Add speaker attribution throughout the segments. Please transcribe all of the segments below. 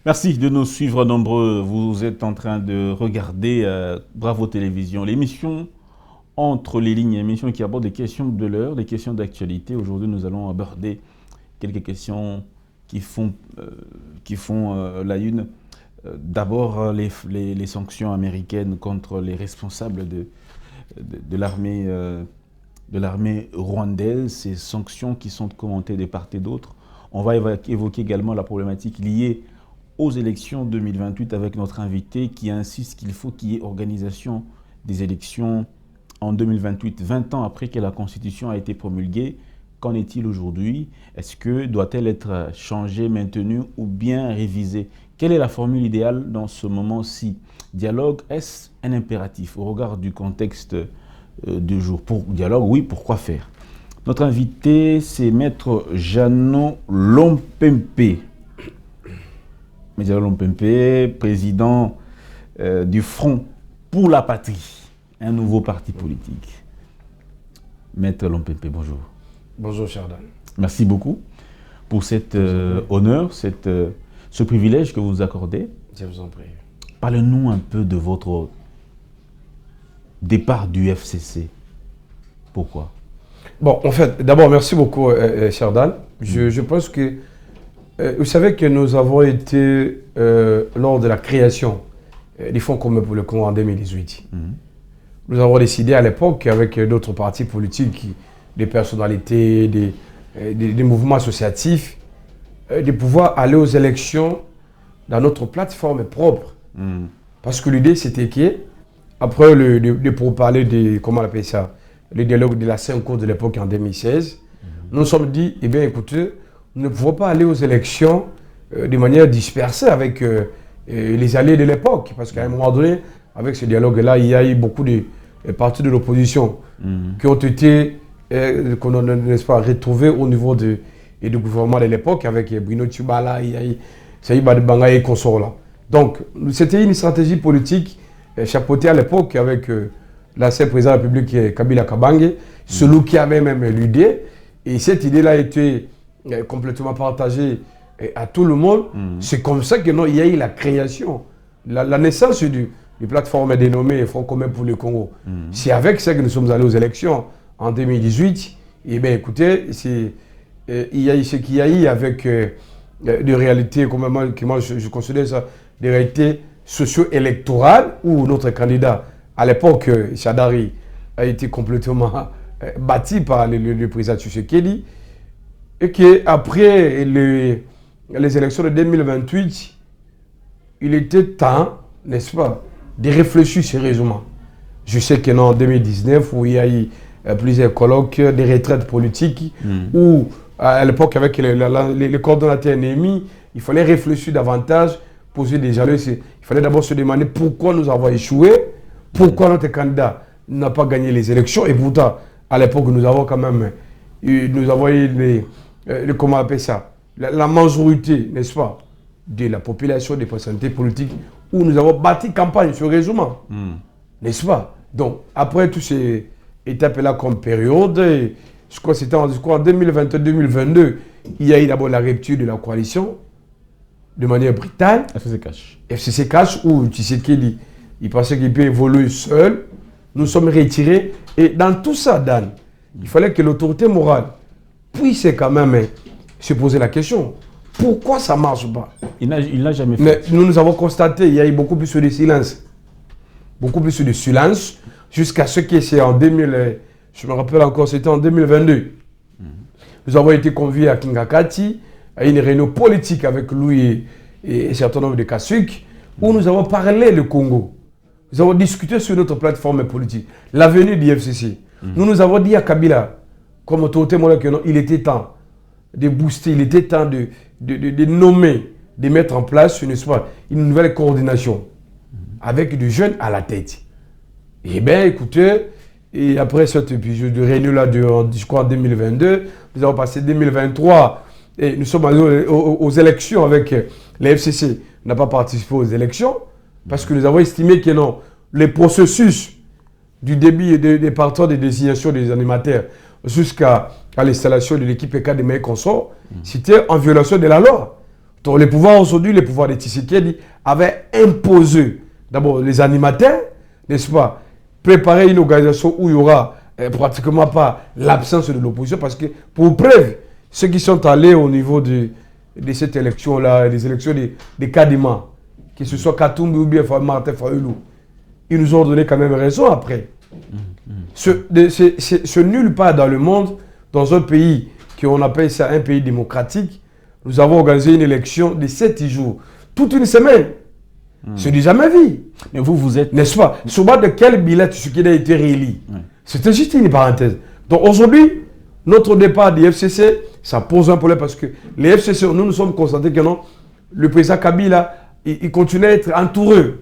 Speaker 1: Merci de nous suivre nombreux. Vous êtes en train de regarder Bravo Télévision, l'émission Entre les lignes, émission qui aborde des questions de l'heure, des questions d'actualité. Aujourd'hui, nous allons aborder quelques questions qui font la une. D'abord, les sanctions américaines contre les responsables de l'armée rwandaise, ces sanctions qui sont commentées de part et d'autre. On va évoquer également la problématique liée aux élections 2028 avec notre invité qui insiste qu'il faut qu'il y ait organisation des élections en 2028, 20 ans après que la Constitution a été promulguée. Qu'en est-il aujourd'hui? Est-ce que doit-elle être changée, maintenue ou bien révisée? Quelle est la formule idéale dans ce moment-ci? Dialogue, est-ce un impératif au regard du contexte du jour? Pour dialogue, oui, pourquoi faire? Notre invité, c'est Maître Jeannot Lompempe. Jeannot Lompempe, président du Front pour la Patrie, un nouveau parti politique. Maître Lompempe, bonjour.
Speaker 2: Bonjour, Chardan.
Speaker 1: Merci beaucoup pour cet honneur, ce privilège que vous nous accordez.
Speaker 2: Je vous en prie.
Speaker 1: Parlez-nous un peu de votre départ du FCC. Pourquoi?
Speaker 2: Bon, en fait, d'abord, merci beaucoup, Chardan. Je pense que, vous savez que nous avons été, lors de la création du Fonds commun pour le Congo en 2018, nous avons décidé à l'époque, avec d'autres partis politiques, des personnalités, des mouvements associatifs, de pouvoir aller aux élections dans notre plateforme propre. Parce que l'idée, c'était que, après pour parler de, comment on appelle ça, le dialogue de la CENCO de l'époque en 2016, nous nous sommes dit, eh bien écoutez, nous ne pouvons pas aller aux élections de manière dispersée avec les alliés de l'époque. Parce qu'à un moment donné, avec ce dialogue-là, il y a eu beaucoup de partis de l'opposition qui ont été, n'est-ce pas, retrouvés au niveau du gouvernement de l'époque, avec Bruno Tshibala, Saïd Badibanga et consorts là. Donc, c'était une stratégie politique chapeautée à l'époque avec l'ancien président de la République, Kabila Kabange, celui qui avait même l'idée. Et cette idée-là a été complètement partagée à tout le monde. C'est comme ça qu'il y a eu la création, la naissance du plateforme dénommée Front commun pour le Congo. C'est avec ça que nous sommes allés aux élections en 2018. Et bien écoutez, il y a eu ce qu'il y a eu avec des réalités, que moi je considère ça, des réalités socio-électorales où notre candidat, à l'époque, Shadari, a été complètement bâti par le président Tshisekedi. Et qu'après les élections de 2028, il était temps, n'est-ce pas, de réfléchir sérieusement. Je sais que en 2019, où il y a eu plusieurs colloques, des retraites politiques, où à l'époque, avec les coordonnateurs ennemis, il fallait réfléchir davantage, poser des jalons. Il fallait d'abord se demander pourquoi nous avons échoué, pourquoi notre candidat n'a pas gagné les élections. Et pourtant, à l'époque, nous avons quand même eu comment on appelle ça, la majorité, n'est-ce pas, de la population, des personnalités politiques, où nous avons bâti campagne sur résumant, n'est-ce pas? Donc, après toutes ces étapes-là comme période, je crois que c'était en 2021-2022, il y a eu d'abord la rupture de la coalition, de manière brutale. FCC Cash, où Tshisekedi, il pensait qu'il peut évoluer seul. Nous sommes retirés. Et dans tout ça, Dan, il fallait que l'autorité morale puisse quand même se poser la question. Pourquoi ça ne marche pas?
Speaker 1: Il n'a jamais fait.
Speaker 2: Mais nous avons constaté qu'il y a eu beaucoup plus de silence. Beaucoup plus de silence, jusqu'à ce que c'est en 2000, je me rappelle encore, c'était en 2022. Nous avons été conviés à Kingakati, à une réunion politique avec lui et un certain nombre de Kasuk, où nous avons parlé le Congo. Nous avons discuté sur notre plateforme politique, l'avenir du FCC. Nous avons dit à Kabila, comme autorité morale, qu'il était temps de booster, il était temps de nommer, de mettre en place une nouvelle coordination avec des jeunes à la tête. Eh bien, écoutez, et après cette réunion-là, je crois en 2022, nous avons passé 2023 et nous sommes allés aux élections avec les FCC. On n'a pas participé aux élections parce que nous avons estimé que non, les processus du début et des partants de désignation des animateurs jusqu'à l'installation de l'équipe EK des meilleurs consorts, c'était en violation de la loi. Donc les pouvoirs aujourd'hui, les pouvoirs de Tshisekedi avaient imposé d'abord les animateurs, n'est-ce pas, préparer une organisation où il n'y aura pratiquement pas l'absence de l'opposition, parce que pour preuve, ceux qui sont allés au niveau de cette élection-là, des élections des Kadima, que ce soit Katumbi ou bien Martin Fayoulou, ils nous ont donné quand même raison après. Ce nulle part dans le monde, dans un pays qu'on appelle ça un pays démocratique, nous avons organisé une élection de 7 jours, toute une semaine. C'est du jamais vu.
Speaker 1: Mais vous êtes...
Speaker 2: N'est-ce pas? Sur base de quel bilan Tshisekedi a été réélu? C'était juste une parenthèse. Donc aujourd'hui, notre départ du FCC, ça pose un problème parce que les FCC, nous sommes constatés que non, le président Kabila, il continue à être entouré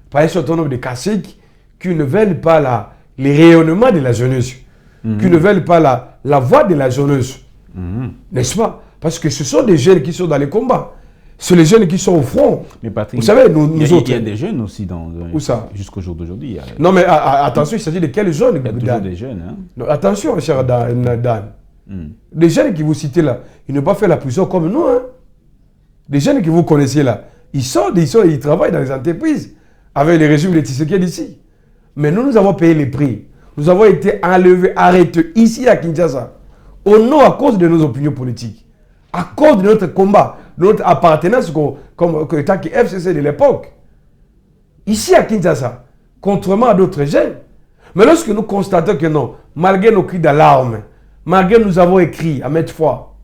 Speaker 2: par un certain nombre de caciques qui ne veulent pas les rayonnements de la jeunesse, qui ne veulent pas la voix de la jeunesse. N'est-ce pas? Parce que ce sont des jeunes qui sont dans les combats. C'est les jeunes qui sont au front.
Speaker 1: Mais Patrick,
Speaker 2: vous savez, nous autres...
Speaker 1: Il y a des jeunes aussi
Speaker 2: Où ça?
Speaker 1: Jusqu'au jour d'aujourd'hui.
Speaker 2: Non, mais attention, il s'agit de quels jeunes?
Speaker 1: Il y a toujours des jeunes. Hein?
Speaker 2: Non, attention, cher Dan. Les jeunes qui vous citez là, ils n'ont pas fait la prison comme nous. Hein? Les jeunes que vous connaissez là, ils travaillent dans les entreprises avec les régimes de Tshisekedi ici. Mais nous avons payé les prix. Nous avons été enlevés, arrêtés ici à Kinshasa. Au nom, à cause de nos opinions politiques. À cause de notre combat, de notre appartenance comme tant que FCC de l'époque. Ici à Kinshasa, contrairement à d'autres jeunes. Mais lorsque nous constatons que non, malgré nos cris d'alarme, malgré nous avons écrit à maintes fois,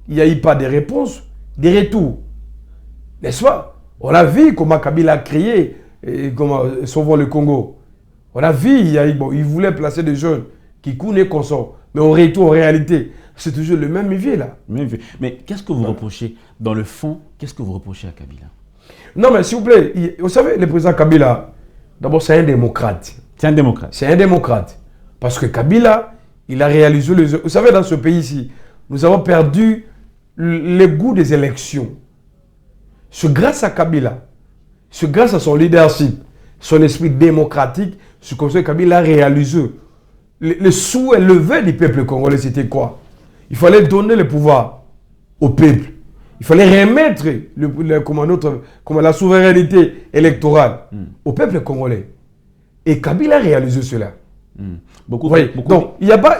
Speaker 2: il n'y a eu pas de réponse, de retour. N'est-ce pas? On a vu comment Kabila a crié, comment sauvons le Congo. On a vu, il voulait placer des jeunes qui counaient qu'on sort. Mais au retour, en réalité, c'est toujours le même vieux là.
Speaker 1: Mais qu'est-ce que vous reprochez, dans le fond, qu'est-ce que vous reprochez à Kabila?
Speaker 2: Non, mais s'il vous plaît, vous savez, le président Kabila, d'abord, c'est un démocrate.
Speaker 1: C'est un démocrate.
Speaker 2: C'est un démocrate. Parce que Kabila, il a réalisé les... Vous savez, dans ce pays-ci, nous avons perdu le goût des élections. C'est grâce à Kabila, c'est grâce à son leadership, son esprit démocratique, ce que Kabila a réalisé. Le souhait levé du peuple congolais, c'était quoi? Il fallait donner le pouvoir au peuple. Il fallait remettre la souveraineté électorale au peuple congolais. Et Kabila a réalisé cela.
Speaker 1: Beaucoup.
Speaker 2: Donc, il y a pas,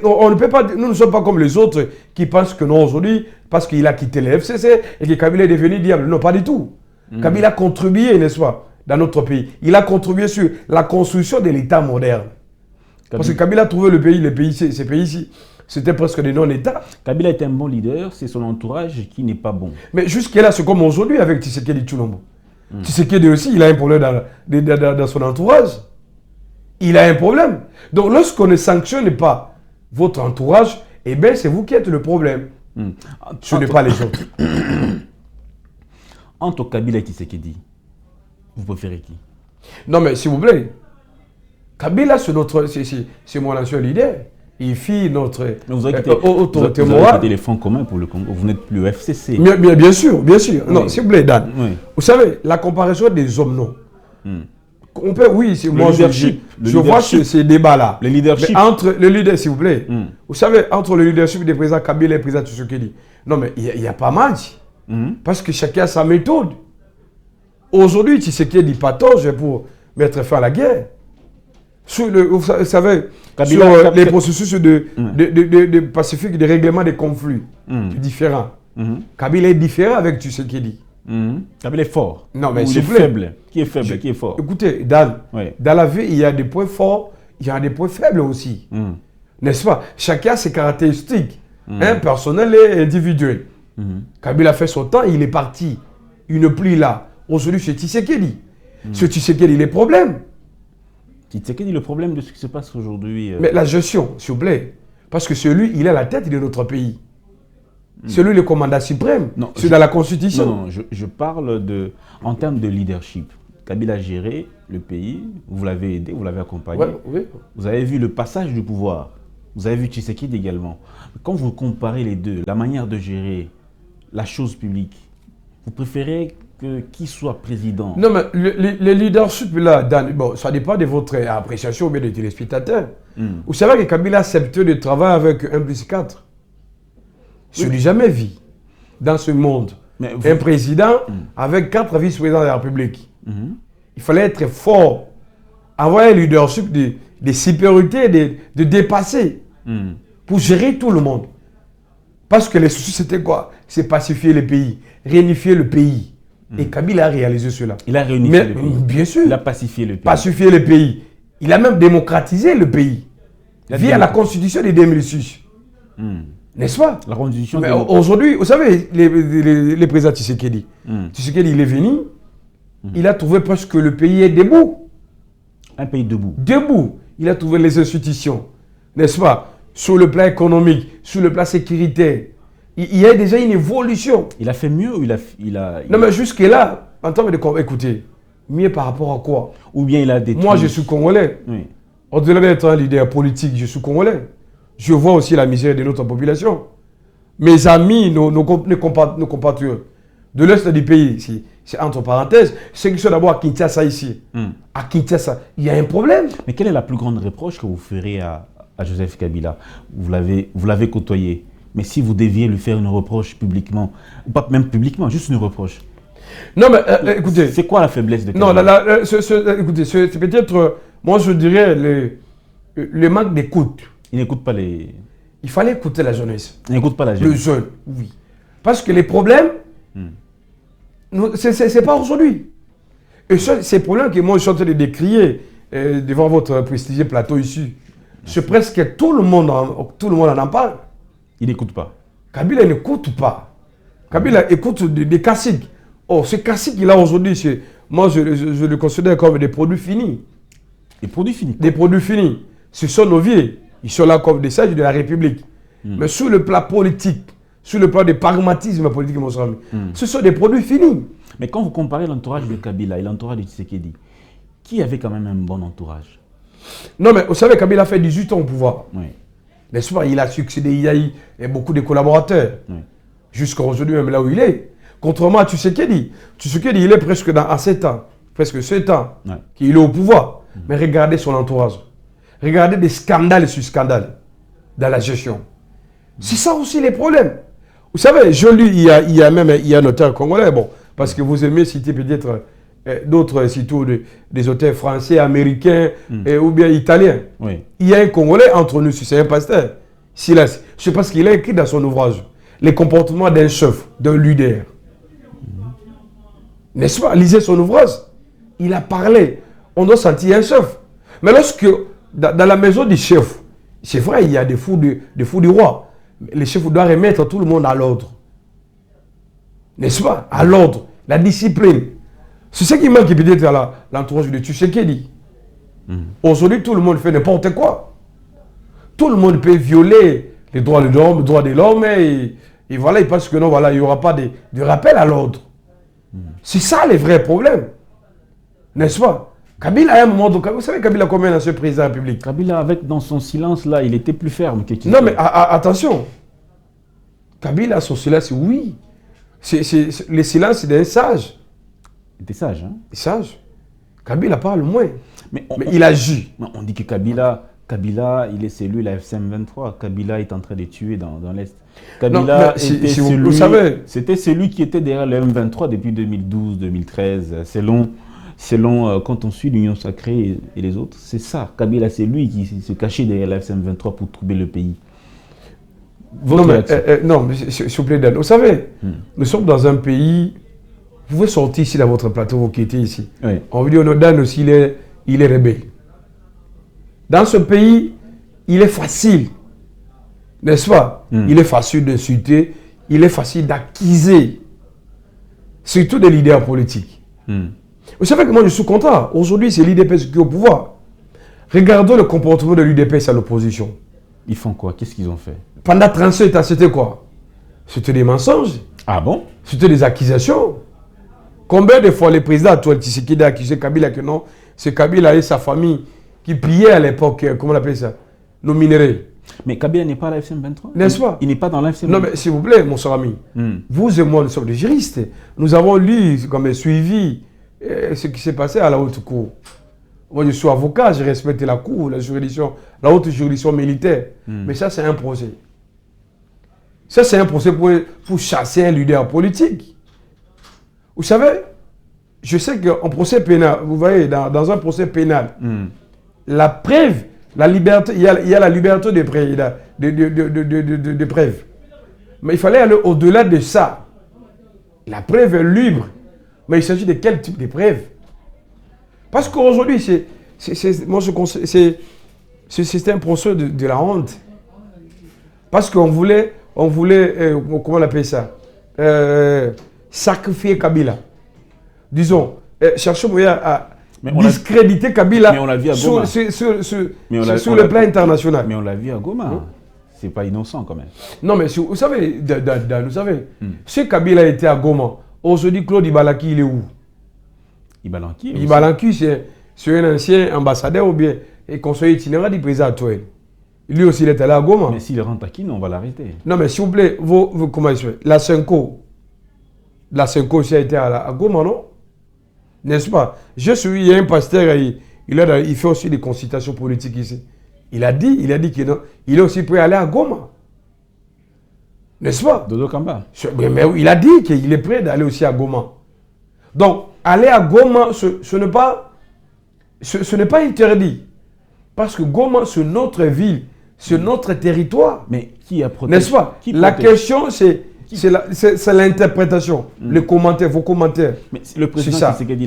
Speaker 2: on ne peut pas, nous ne sommes pas comme les autres qui pensent que non, aujourd'hui, parce qu'il a quitté le FCC et que Kabila est devenu diable. Non, pas du tout. Kabila a contribué, n'est-ce pas, dans notre pays. Il a contribué sur la construction de l'État moderne. Parce que Kabila a trouvé ces pays-ci, c'était presque des non-États.
Speaker 1: Kabila est un bon leader, c'est son entourage qui n'est pas bon.
Speaker 2: Mais jusque-là, c'est comme aujourd'hui avec Tshisekedi Tshilombo. Tshisekedi aussi, il a un problème dans son entourage. Il a un problème. Donc, lorsqu'on ne sanctionne pas votre entourage, eh bien, c'est vous qui êtes le problème. Ce n'est pas les autres.
Speaker 1: Entre Kabila et Tshisekedi, vous préférez qui?
Speaker 2: Non, mais s'il vous plaît, Kabila, c'est mon ancien leader. Il fit notre
Speaker 1: autorité morale. Vous avez les fonds communs pour le Congo. Vous n'êtes plus au FCC.
Speaker 2: Bien sûr. Oui. Non, s'il vous plaît, Dan.
Speaker 1: Oui.
Speaker 2: Vous savez, la comparaison des hommes, non. On peut, oui, moi je vois ces débats-là.
Speaker 1: Le leadership.
Speaker 2: Mais entre le leader, s'il vous plaît. Vous savez, entre le leadership des présidents Kabila et le président Tshisekedi. Non, mais il n'y a pas match. Parce que chacun a sa méthode. Aujourd'hui, Tshisekedi patauge pour mettre fin à la guerre. Vous savez, Kabila, sur les processus de pacifique, de règlement des conflits différents. Kabila est différent avec Tshisekedi.
Speaker 1: Kabila est fort.
Speaker 2: Non, mais
Speaker 1: il est faible. Qui est faible, qui est fort?
Speaker 2: Écoutez, dans la vie, il y a des points forts, il y a des points faibles aussi. N'est-ce pas? Chacun a ses caractéristiques, personnelles et individuelles. Kabila a fait son temps, il est parti. Il n'est plus là. Aujourd'hui, c'est Tshisekedi. C'est Tshisekedi les problèmes.
Speaker 1: Tshisekedi, le problème de ce qui se passe aujourd'hui.
Speaker 2: Mais la gestion, s'il vous plaît. Parce que c'est lui, il est à la tête de notre pays. C'est lui le commandant suprême. C'est dans la Constitution.
Speaker 1: Non, je parle en termes de leadership. Kabila a géré le pays, vous l'avez aidé, vous l'avez accompagné.
Speaker 2: Oui.
Speaker 1: Vous avez vu le passage du pouvoir. Vous avez vu Tshisekedi également. Quand vous comparez les deux, la manière de gérer la chose publique, vous préférez qui soit président?
Speaker 2: Non, mais le leadership, là, bon, ça dépend de votre appréciation ou bien des téléspectateurs. Vous savez que Kabila a accepté de travailler avec 1+4. Je ne l'ai jamais vu dans ce monde un président avec 4 vice-présidents de la République. Il fallait être fort, avoir un leadership de supériorité, de dépasser pour gérer tout le monde. Parce que les soucis, c'était quoi? C'est pacifier le pays, réunifier le pays. Et Kabila a réalisé cela.
Speaker 1: Il a réunifié le pays.
Speaker 2: Bien sûr.
Speaker 1: Il a pacifié le pays.
Speaker 2: Pacifié le pays. Il a même démocratisé le pays via la constitution de 2006. N'est-ce pas?
Speaker 1: La constitution.
Speaker 2: Mais aujourd'hui, vous savez, les présidents Tshisekedi, Tshisekedi, il est venu, il a trouvé presque que le pays est debout.
Speaker 1: Un pays debout.
Speaker 2: Debout. Il a trouvé les institutions, n'est-ce pas? Sur le plan économique, sur le plan sécuritaire. Il y a déjà une évolution.
Speaker 1: Il a fait mieux ou
Speaker 2: Non, mais jusque-là, en termes de... Écoutez, mieux par rapport à quoi?
Speaker 1: Ou bien il a détruit...
Speaker 2: Moi, je suis congolais.
Speaker 1: Oui.
Speaker 2: Au-delà d'être un leader politique, je suis congolais. Je vois aussi la misère de notre population. Mes amis, nos compatriotes de l'Est du pays, c'est entre parenthèses, ceux qui sont d'abord à Kinshasa ici. À Kinshasa, il y a un problème.
Speaker 1: Mais quelle est la plus grande reproche que vous ferez à Joseph Kabila? Vous l'avez côtoyé. Mais si vous deviez lui faire une reproche publiquement, ou pas même publiquement, juste une reproche.
Speaker 2: Non, mais écoutez.
Speaker 1: C'est quoi la faiblesse de Kabila?
Speaker 2: Non, écoutez, c'est peut-être, moi je dirais, le manque d'écoute.
Speaker 1: Il n'écoute pas les...
Speaker 2: Il fallait écouter la jeunesse.
Speaker 1: Il n'écoute pas la jeunesse.
Speaker 2: Le jeune, oui. Parce que les problèmes, c'est pas aujourd'hui. Et ces problèmes que moi je suis en train de décrier devant votre prestigieux plateau ici, c'est presque tout le monde en parle.
Speaker 1: Il n'écoute pas.
Speaker 2: Kabila n'écoute pas. Kabila écoute des classiques. Oh, ces classiques qu'il a aujourd'hui, moi je le considère comme des produits finis.
Speaker 1: Des produits finis? Des
Speaker 2: produits finis. Ce sont nos vieux. Ils sont là comme des sages de la République. Mais sur le plan politique, sur le plan du pragmatisme politique, mon ami, ce sont des produits finis.
Speaker 1: Mais quand vous comparez l'entourage de Kabila et l'entourage de Tshisekedi, qui avait quand même un bon entourage?
Speaker 2: Non, mais vous savez, Kabila a fait 18 ans au pouvoir.
Speaker 1: Oui.
Speaker 2: N'est-ce pas? Il a succédé, il y a eu beaucoup de collaborateurs. Oui. Jusqu'à aujourd'hui, même là où il est. Contrairement à Tshisekedi. Tshisekedi, il est presque à 7 ans. Presque 7 ans qu'il est au pouvoir. Mais regardez son entourage. Regardez des scandales sur scandales dans la gestion. C'est ça aussi les problèmes. Vous savez, je lis, il y a un auteur congolais, bon, parce que vous aimez citer peut-être d'autres, surtout des auteurs français, américains ou bien italiens. Oui. Il y a un Congolais entre nous, c'est un pasteur. Silas, je sais pas ce qu'il a écrit dans son ouvrage. Les comportements d'un chef, d'un leader. N'est-ce pas? Lisez son ouvrage. Il a parlé. On doit sentir un chef. Mais lorsque, dans la maison du chef, c'est vrai, il y a des fous du roi. Les chefs doivent remettre tout le monde à l'ordre. N'est-ce pas? À l'ordre. La discipline. C'est ce qui manque peut-être à l'entourage de Tshisekedi. Aujourd'hui, tout le monde fait n'importe quoi. Tout le monde peut violer les droits de l'homme, et voilà, il pense que non, voilà, il n'y aura pas de rappel à l'ordre. C'est ça les vrais problèmes. N'est-ce pas? Kabila, à un moment, vous savez Kabila combien dans ce président de la République?
Speaker 1: Kabila, dans son silence, là, il était plus ferme que
Speaker 2: Non, mais attention. Kabila, son silence, oui. Le silence d'un sage.
Speaker 1: Des sages, hein?
Speaker 2: Des sages. Kabila parle moins. Mais il agit.
Speaker 1: On dit que Kabila, il est celui, la FCM23. Kabila est en train de tuer dans l'Est. Kabila, c'était celui qui était derrière le M23 depuis 2012-2013, selon quand on suit l'Union Sacrée et les autres. C'est ça. Kabila, c'est lui qui se cachait derrière la FCM23 pour troubler le pays.
Speaker 2: Non, mais s'il vous plaît, Dan, vous savez, nous sommes dans un pays... Vous pouvez sortir ici dans votre plateau, vous qui étiez ici. Oui. On vous dit, Dan aussi, il est rebelle. Dans ce pays, il est facile, n'est-ce pas? Il est facile d'insulter, il est facile d'accuser, surtout des leaders politiques. Vous savez que moi, je suis content. Aujourd'hui, c'est l'UDPS qui est au pouvoir. Regardons le comportement de l'UDPS à l'opposition.
Speaker 1: Ils font quoi? Qu'est-ce qu'ils ont fait?
Speaker 2: Pendant 37 ans, c'était quoi? C'était des mensonges.
Speaker 1: Ah bon?
Speaker 2: C'était des accusations. Combien de fois le président Tshisekedi a accusé Kabila que non, c'est Kabila et sa famille qui pillaient à l'époque, comment on appelle ça, nos minerais.
Speaker 1: Mais Kabila n'est pas à la FCM23?
Speaker 2: N'est-ce pas?
Speaker 1: Il n'est pas dans la FCM23?
Speaker 2: Non, mais s'il vous plaît, mon cher ami, vous et moi, nous sommes des juristes. Nous avons lu, comme suivi ce qui s'est passé à la haute cour. Moi, je suis avocat, je respecte la cour, la haute juridiction militaire. Mais ça, c'est un procès. Ça, c'est un procès pour chasser un leader politique. Vous savez, je sais qu'en procès pénal, vous voyez, dans un procès pénal, la preuve, la liberté, il y a la liberté de preuve. Mais il fallait aller au-delà de ça. La preuve est libre. Mais il s'agit de quel type de preuve? Parce qu'aujourd'hui, c'est un procès de la honte. Parce qu'on voulait comment on appelle ça? Sacrifier Kabila. Disons, cherchons à discréditer Kabila sur le plan international.
Speaker 1: Mais on l'a vu à Goma. C'est pas innocent quand même.
Speaker 2: Non, mais vous savez, vous savez, si Kabila était à Goma, aujourd'hui Claude Ibalaki, il est où? Ibalaki, c'est un ancien ambassadeur ou bien conseiller itinérant du président actuel. Lui aussi, il est allé à Goma.
Speaker 1: Mais s'il rentre à Kino, on va l'arrêter.
Speaker 2: Non, mais s'il vous plaît, comment il se fait? La Senko aussi a été à Goma, non? N'est-ce pas? Il y a un pasteur, il fait aussi des consultations politiques ici. Il a dit qu'il est aussi prêt à aller à Goma. N'est-ce pas?
Speaker 1: Dodo Kamba.
Speaker 2: Mais il a dit qu'il est prêt d'aller aussi à Goma. Donc, aller à Goma, ce n'est pas interdit. Parce que Goma, c'est notre ville, c'est notre territoire.
Speaker 1: Mais qui a protégé?
Speaker 2: N'est-ce pas? La question, c'est l'interprétation, les commentaires, vos commentaires.
Speaker 1: Mais le président Tshisekedi,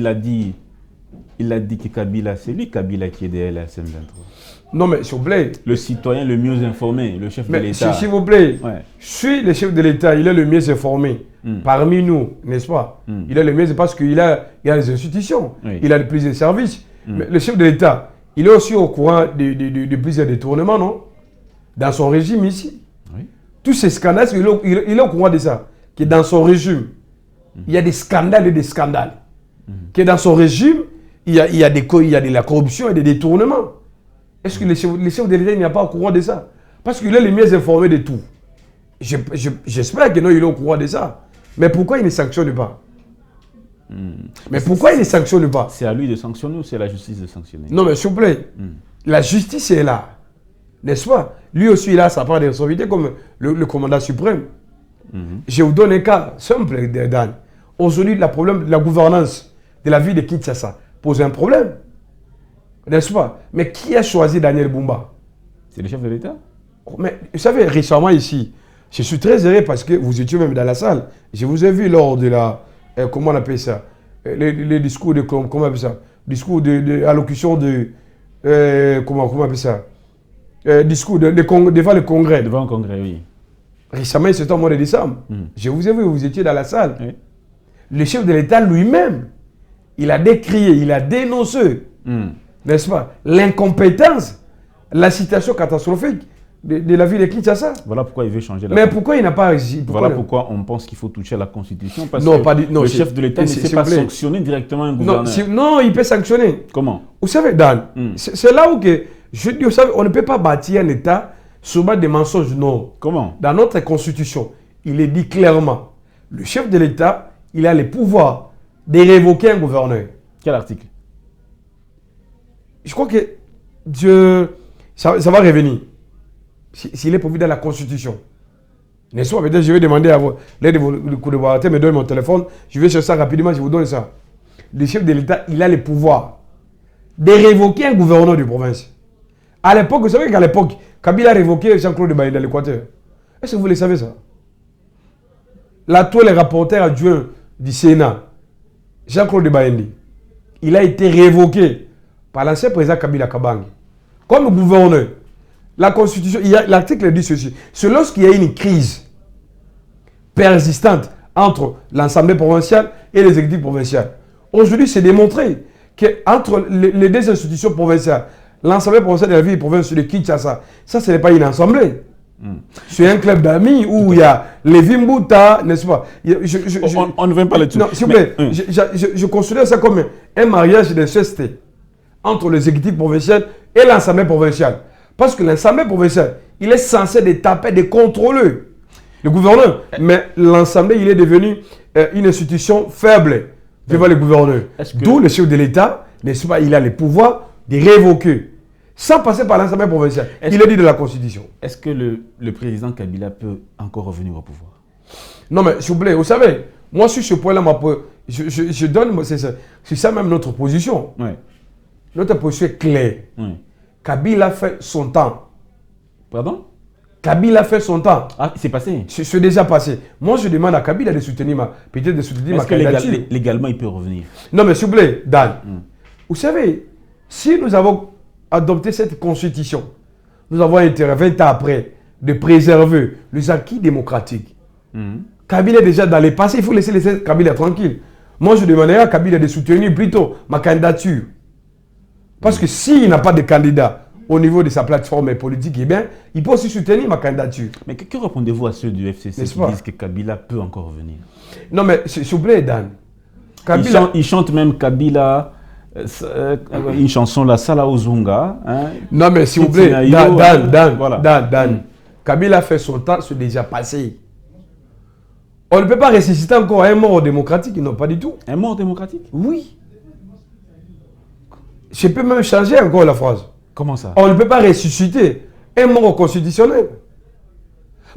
Speaker 1: il a dit que Kabila, c'est lui Kabila qui est derrière la SM23.
Speaker 2: Non, mais s'il vous plaît.
Speaker 1: Le citoyen le mieux informé, le chef de l'État.
Speaker 2: S'il vous plaît, si le chef de l'État, il est le mieux informé parmi nous, n'est-ce pas? Il est le mieux parce qu'il a les institutions, il a plusieurs services. Mais le chef de l'État, il est aussi au courant de plusieurs détournements, non? Dans son régime ici. Oui. Tous ces scandales, il est au courant de ça. Que dans son régime, il y a des scandales et des scandales. Que dans son régime, il y a de la corruption et des détournements. Est-ce que le chef de l'État n'est pas au courant de ça? Parce qu'il est le mieux informé de tout. J'espère que non, il est au courant de ça. Mais pourquoi il ne sanctionne pas? Mais pourquoi il ne sanctionne pas?
Speaker 1: C'est à lui de sanctionner ou c'est à la justice de sanctionner?
Speaker 2: Non, mais s'il vous plaît, la justice est là. N'est-ce pas? Lui aussi, il a sa part de responsabilité comme le commandant suprême. Je vous donne un cas simple, Dan. Aujourd'hui, la gouvernance de la ville de Kinshasa pose un problème. N'est-ce pas? Mais qui a choisi Daniel Bumba?
Speaker 1: C'est le chef de l'État?
Speaker 2: Mais vous savez, récemment ici, je suis très heureux parce que vous étiez même dans la salle. Je vous ai vu lors de la... comment on appelle ça? Les discours de... Comment on appelle ça? Discours d'allocution de... comment on appelle ça? Discours devant le Congrès.
Speaker 1: Devant le Congrès, oui.
Speaker 2: Récemment, c'était au mois de décembre. Je vous ai vu, vous étiez dans la salle. Oui. Le chef de l'État lui-même, il a décrié, il a dénoncé, n'est-ce pas, l'incompétence, la situation catastrophique de la ville de Kinshasa.
Speaker 1: Voilà pourquoi il veut changer la
Speaker 2: Mais pourquoi il n'a pas réussi?
Speaker 1: Voilà pourquoi on pense qu'il faut toucher à la Constitution. Parce que le chef de l'État ne sait pas sanctionner directement un gouverneur.
Speaker 2: Non, il peut sanctionner.
Speaker 1: Comment?
Speaker 2: Vous savez, Dan, c'est là où je dis, vous savez, on ne peut pas bâtir un État sur base des mensonges. Non.
Speaker 1: Comment?
Speaker 2: Dans notre Constitution, il est dit clairement, le chef de l'État, il a le pouvoir de révoquer un gouverneur.
Speaker 1: Quel article?
Speaker 2: Je crois que ça va revenir. S'il est prévu dans la Constitution. N'est-ce pas? Peut-être je vais demander à l'aide de vos collaborateurs, me donne mon téléphone. Je vais chercher ça rapidement, je vous donne ça. Le chef de l'État, il a le pouvoir de révoquer un gouverneur de province. À l'époque, vous savez qu'à l'époque, Kabila a révoqué Jean-Claude Bailly dans l'Équateur. Est-ce que vous le savez ça? Là, tous les rapporteurs adjoints du Sénat, Jean-Claude Bailly, il a été révoqué par l'ancien président Kabila Kabange. Comme gouverneur, la Constitution, l'article dit ceci. C'est lorsqu'il y a une crise persistante entre l'Assemblée provinciale et l'exécutif provincial. Aujourd'hui, c'est démontré qu'entre les deux institutions provinciales, l'Assemblée provinciale de la ville et province de Kinshasa, ça, ce n'est pas une assemblée. C'est un club d'amis où il y a Lévi Mbouta, n'est-ce pas?
Speaker 1: On ne vient pas là-dessus.
Speaker 2: Non, s'il vous plaît, je considère ça comme un mariage de cesté entre l'exécutif provincial et l'Assemblée provinciale. Parce que l'Assemblée provinciale, il est censé de taper, de contrôler le gouverneur. Mais l'Assemblée, il est devenu une institution faible devant le gouverneur. D'où le chef de l'État, n'est-ce pas, il a le pouvoir de révoquer, sans passer par l'Assemblée provinciale. Il est dit de la Constitution.
Speaker 1: Est-ce que le président Kabila peut encore revenir au pouvoir?
Speaker 2: Non, mais s'il vous plaît, vous savez, moi sur ce point-là, je donne, c'est ça même notre position.
Speaker 1: Ouais.
Speaker 2: Notre position est claire.
Speaker 1: Ouais.
Speaker 2: Kabila a fait son temps.
Speaker 1: Pardon?
Speaker 2: Kabila a fait son temps.
Speaker 1: Ah, c'est passé.
Speaker 2: C'est déjà passé. Moi, je demande à Kabila de soutenir peut-être de soutenir ma
Speaker 1: Est-ce que
Speaker 2: candidature.
Speaker 1: légalement, il peut revenir?
Speaker 2: Non, mais s'il vous plaît, Dan, vous savez, si nous avons adopté cette constitution, nous avons intérêt, 20 ans après, de préserver les acquis démocratiques. Kabila est déjà dans les passés, il faut laisser Kabila tranquille. Moi, je demanderais à Kabila de soutenir plutôt ma candidature. Parce que s'il n'a pas de candidat au niveau de sa plateforme politique, eh bien, il peut aussi soutenir ma candidature.
Speaker 1: Mais que répondez-vous à ceux du FCC qui disent que Kabila peut encore venir?
Speaker 2: Non, mais s'il vous plaît, Dan.
Speaker 1: Kabila... Il chante même Kabila, une chanson, la Sala Ozunga. Hein,
Speaker 2: non, mais s'il vous plaît, Dan. Kabila fait son temps, c'est déjà passé. On ne peut pas ressusciter encore un mort démocratique, non, pas du tout.
Speaker 1: Un mort démocratique?
Speaker 2: Oui. Je peux même changer encore la phrase.
Speaker 1: Comment ça?
Speaker 2: On ne peut pas ressusciter un mort constitutionnel.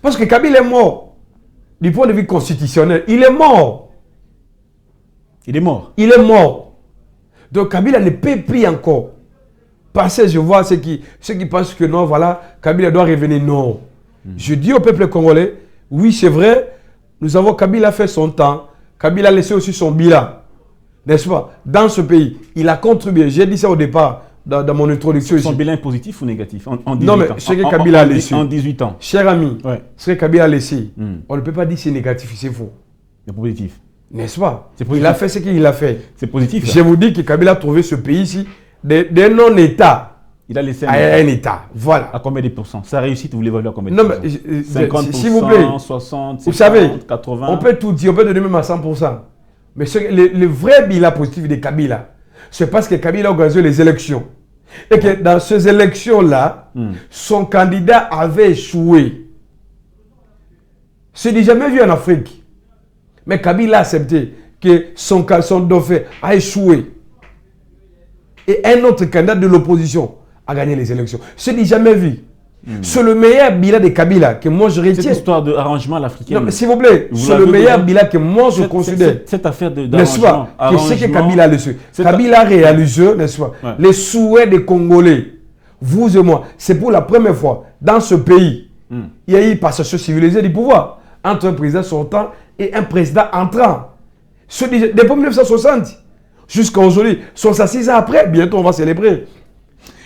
Speaker 2: Parce que Kabila est mort. Du point de vue constitutionnel, il est mort.
Speaker 1: Il est mort?
Speaker 2: Il est mort. Donc Kabila ne peut plus encore passer, je vois ceux qui pensent que non, voilà, Kabila doit revenir. Non. Je dis au peuple congolais, oui, c'est vrai, Kabila fait son temps, Kabila a laissé aussi son bilan. N'est-ce pas? Dans ce pays, il a contribué. J'ai dit ça au départ, dans mon introduction.
Speaker 1: Son bilan est positif ou négatif en 18
Speaker 2: non, mais
Speaker 1: ans.
Speaker 2: ce que Kabila a laissé.
Speaker 1: En 18 ans.
Speaker 2: Cher ami, ce que Kabila a laissé, on ne peut pas dire que c'est négatif, c'est faux.
Speaker 1: C'est positif.
Speaker 2: N'est-ce pas? Il a fait ce qu'il a fait.
Speaker 1: C'est positif.
Speaker 2: Je vous dis que Kabila a trouvé ce pays ici d'un non-État.
Speaker 1: Il a laissé
Speaker 2: un État. Voilà.
Speaker 1: À combien de pourcents? Sa réussite, vous l'évaluez à combien de
Speaker 2: non,
Speaker 1: pourcents?
Speaker 2: Mais,
Speaker 1: 50%,
Speaker 2: s'il vous plaît,
Speaker 1: 60%,
Speaker 2: vous savez,
Speaker 1: 80%.
Speaker 2: On peut tout dire, on peut donner même à 100%. Mais le vrai bilan positif de Kabila, c'est parce que Kabila a organisé les élections. Et que dans ces élections-là, son candidat avait échoué. Ce n'est jamais vu en Afrique. Mais Kabila a accepté que son dauphin a échoué. Et un autre candidat de l'opposition a gagné les élections. Ce n'est jamais vu. C'est le meilleur bilan de Kabila que moi je retiens.
Speaker 1: Cette histoire d'arrangement à l'africaine.
Speaker 2: Non, mais s'il vous plaît, c'est le meilleur bilan que moi je considère.
Speaker 1: Cette affaire d'arrangement.
Speaker 2: N'est-ce pas? Que Kabila a laissé. Kabila a réalisé, n'est-ce pas? Ouais. Les souhaits des Congolais, vous et moi, c'est pour la première fois dans ce pays, il y a eu passation civilisée du pouvoir entre un président sortant et un président entrant. Depuis 1960 jusqu'à aujourd'hui, 66 ans après, bientôt on va célébrer.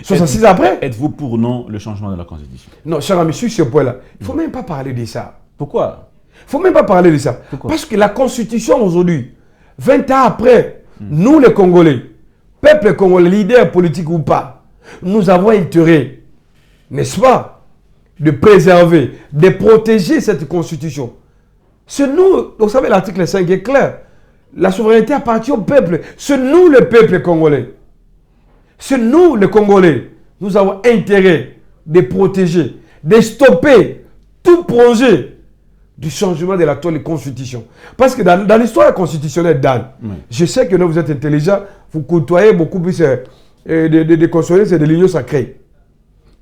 Speaker 2: 66 ans après.
Speaker 1: Êtes-vous pour non le changement de la Constitution?
Speaker 2: Non, cher ami, sur ce point-là, il ne faut même pas parler de ça.
Speaker 1: Pourquoi?
Speaker 2: Il ne faut même pas parler de ça.
Speaker 1: Pourquoi?
Speaker 2: Parce que la Constitution aujourd'hui, 20 ans après, nous les Congolais, peuple congolais, leader politique ou pas, nous avons intérêt, n'est-ce pas, de préserver, de protéger cette Constitution. C'est nous, vous savez, l'article 5 est clair. La souveraineté appartient au peuple. C'est nous le peuple congolais. C'est nous, les Congolais, nous avons intérêt de protéger, de stopper tout projet du changement de l'actuelle constitution. Parce que dans l'histoire constitutionnelle, Dan, je sais que vous êtes intelligent, vous côtoyez beaucoup plus de constitutionnels et de l'union sacrée.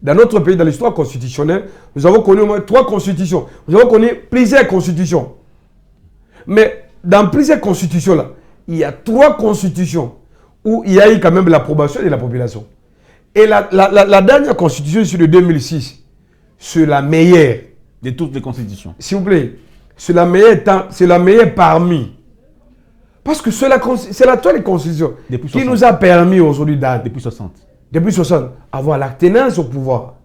Speaker 2: Dans notre pays, dans l'histoire constitutionnelle, nous avons connu au moins 3 constitutions. Nous avons connu plusieurs constitutions. Mais dans plusieurs constitutions, là, il y a 3 constitutions où il y a eu quand même l'approbation de la population. Et la dernière constitution, c'est de 2006. C'est la meilleure.
Speaker 1: De toutes les constitutions.
Speaker 2: S'il vous plaît. C'est la meilleure parmi. Parce que c'est l'actuelle constitution qui nous a permis aujourd'hui,
Speaker 1: depuis 60.
Speaker 2: Depuis 60, avoir la tenance au pouvoir.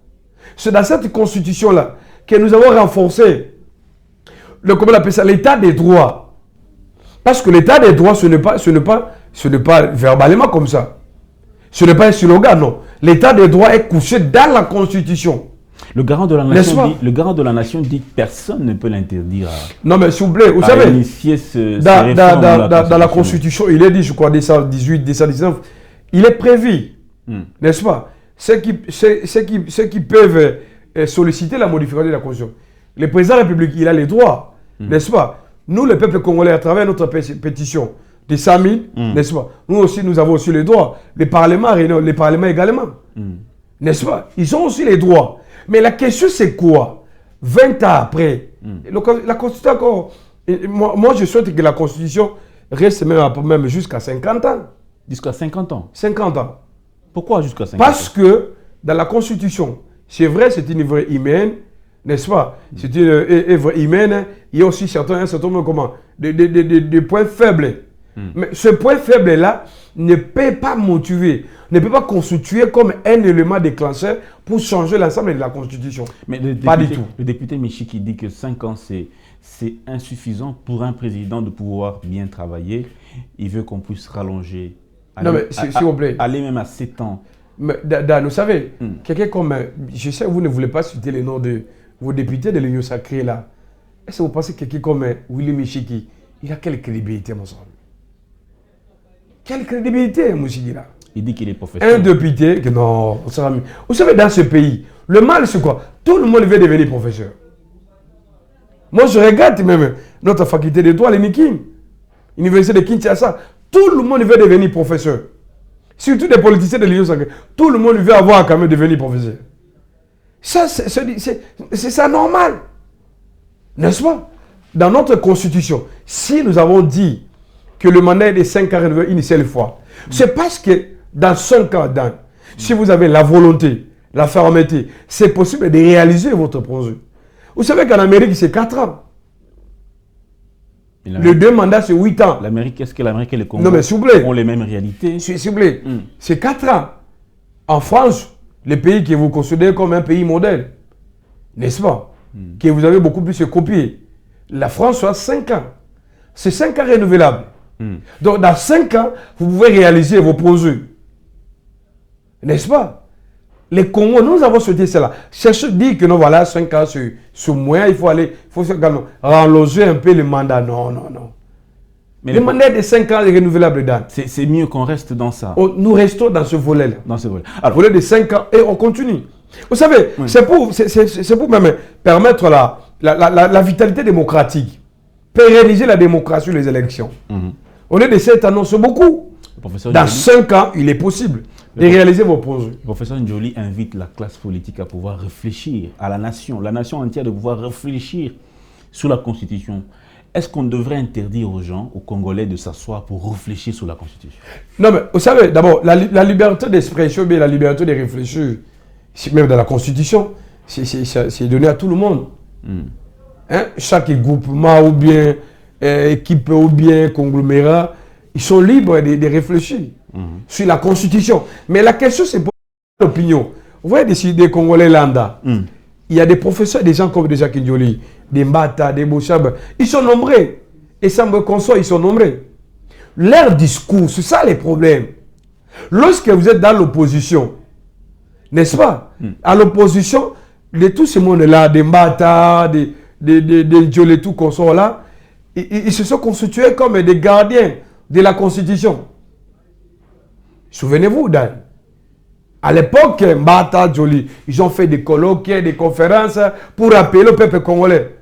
Speaker 2: C'est dans cette constitution-là que nous avons renforcé comment on appelle ça, l'état des droits. Parce que l'état des droits, ce n'est pas verbalement comme ça. Ce n'est pas un slogan, non. L'état des droits est couché dans la Constitution.
Speaker 1: Le garant de la nation dit que personne ne peut l'interdire.
Speaker 2: Non, mais s'il vous plaît, vous savez,
Speaker 1: initier
Speaker 2: dans la Constitution, il est dit, je crois, 218, 219, il est prévu, n'est-ce pas, ceux qui peuvent solliciter la modification de la Constitution. Le président de la République, il a les droits, n'est-ce pas? Nous, le peuple congolais, à travers notre pétition de 100 000, n'est-ce pas? Nous aussi, nous avons aussi les droits. Les parlements également. N'est-ce pas? Ils ont aussi les droits. Mais la question, c'est quoi? 20 ans après, la Constitution encore... Moi, je souhaite que la Constitution reste même jusqu'à 50 ans.
Speaker 1: Jusqu'à 50 ans.
Speaker 2: 50 ans.
Speaker 1: Pourquoi jusqu'à 50 ans?
Speaker 2: Parce que dans la Constitution, c'est vrai, c'est une œuvre humaine, n'est-ce pas? C'est une œuvre humaine. Il y a aussi un certain nombre de points faibles. Mais ce point faible-là ne peut pas motiver, ne peut pas constituer comme un élément déclencheur pour changer l'ensemble de la Constitution.
Speaker 1: Mais
Speaker 2: pas du tout.
Speaker 1: Le député Michi qui dit que 5 ans, c'est insuffisant pour un président de pouvoir bien travailler. Il veut qu'on puisse rallonger.
Speaker 2: Non, mais s'il vous plaît.
Speaker 1: Aller même à 7 ans.
Speaker 2: Mais, Dan, vous savez, quelqu'un comme... Je sais que vous ne voulez pas citer les noms de vos députés de l'Union sacrée là. Est-ce que vous pensez que quelqu'un comme Willy Michiki, il a quelle crédibilité, mon sang? Quelle crédibilité, Moussidi là?
Speaker 1: Il dit qu'il est professeur.
Speaker 2: Un député, que non, on sera mieux. Vous savez, dans ce pays, le mal c'est quoi? Tout le monde veut devenir professeur. Moi, je regarde même notre faculté de droit, l'Unikin, l'université de Kinshasa. Tout le monde veut devenir professeur. Surtout des politiciens de l'Union sacrée. Tout le monde veut avoir quand même devenir professeur. Ça, c'est ça normal. N'est-ce pas? Dans notre constitution, si nous avons dit que le mandat est de 5 ans renouvelé une seule fois, c'est parce que dans 5 ans, si vous avez la volonté, la fermeté, c'est possible de réaliser votre projet. Vous savez qu'en Amérique, c'est 4 ans. Les 2 mandats, c'est 8 ans.
Speaker 1: L'Amérique, est-ce que l'Amérique et le Congo ont les mêmes réalités?
Speaker 2: S'il vous plaît, c'est 4 ans. En France, le pays que vous considérez comme un pays modèle, n'est-ce pas? Que vous avez beaucoup plus copié. La France a 5 ans. C'est 5 ans renouvelables. Donc, dans 5 ans, vous pouvez réaliser vos projets. N'est-ce pas? Les Congos, nous avons souhaité cela. Chercher dire que non, voilà, 5 ans sur moyen, il faut aller, il faut rallonger un peu le mandat. Non, non, non. Mais le mandat de 5 ans est renouvelable, Dan.
Speaker 1: C'est mieux qu'on reste dans ça.
Speaker 2: Nous restons dans ce volet-là.
Speaker 1: Dans ce volet.
Speaker 2: Alors, volet de 5 ans et on continue. Vous savez, c'est pour même permettre la vitalité démocratique, pérenniser la démocratie les élections. Au lieu de cette annonce beaucoup, dans 5 ans, il est possible de réaliser vos projets.
Speaker 1: Le professeur Njoli invite la classe politique à pouvoir réfléchir, à la nation entière de pouvoir réfléchir sur la Constitution. Est-ce qu'on devrait interdire aux gens, aux Congolais, de s'asseoir pour réfléchir sur la Constitution?
Speaker 2: Non, mais vous savez, d'abord, la liberté d'expression, mais la liberté de réfléchir, même dans la Constitution, c'est donné à tout le monde. Hein? Chaque groupement ou bien équipe ou bien conglomérat, ils sont libres de réfléchir sur la Constitution. Mais la question, c'est pour l'opinion. Vous voyez des Congolais lambda. Il y a des professeurs, des gens comme des Jacques Ndioli, des Mbata, des Bouchab. Ils sont nombreux. Et ça me console, ils sont nombreux. Leur discours, c'est ça les problèmes. Lorsque vous êtes dans l'opposition, n'est-ce pas? À l'opposition, de tout ce monde-là, des Mbata, des Ndioli, tout consort là, ils se sont constitués comme des gardiens de la Constitution. Souvenez-vous, Dan. À l'époque, Mbata, Joli, ils ont fait des colloques, des conférences pour appeler au peuple congolais.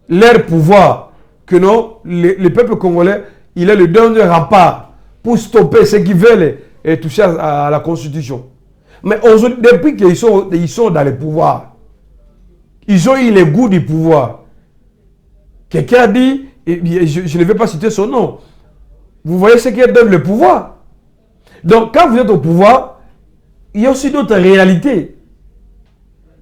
Speaker 2: Leur pouvoir, que non, le peuple congolais, il est le dernier rempart pour stopper ceux qui veulent toucher à la Constitution. Mais aujourd'hui, depuis qu'ils sont dans le pouvoir, ils ont eu le goût du pouvoir. Quelqu'un a dit, je ne vais pas citer son nom, vous voyez ce qui donne le pouvoir. Donc, quand vous êtes au pouvoir, il y a aussi d'autres réalités.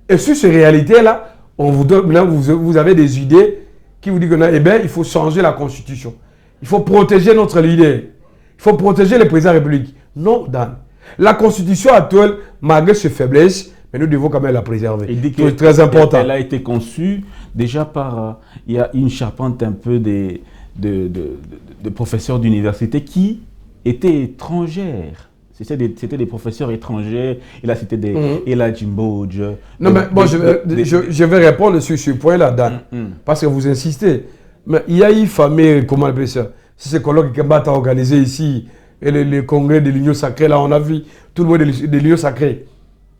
Speaker 2: Et sur ces réalités-là, on vous donne, là, vous avez des idées qui vous disent que, eh bien, il faut changer la Constitution. Il faut protéger notre leader. Il faut protéger le président de la République. Non, Dan. La Constitution actuelle, malgré ses faiblesses, mais nous devons quand même la préserver.
Speaker 1: C'est
Speaker 2: très important.
Speaker 1: Elle a été conçue déjà par... il y a une charpente un peu de professeurs d'université qui étaient étrangères. C'était des professeurs étrangers. Et là, c'était des Ella Jimboge.
Speaker 2: Non, mais bon, je vais répondre sur ce point-là, Dan. Parce que vous insistez. Mais il y a une famille, comment on appelle ça? C'est ce colloque que Mbata a organisé ici. Et le congrès de l'Union sacrée, là, on a vu tout le monde de l'Union sacrée.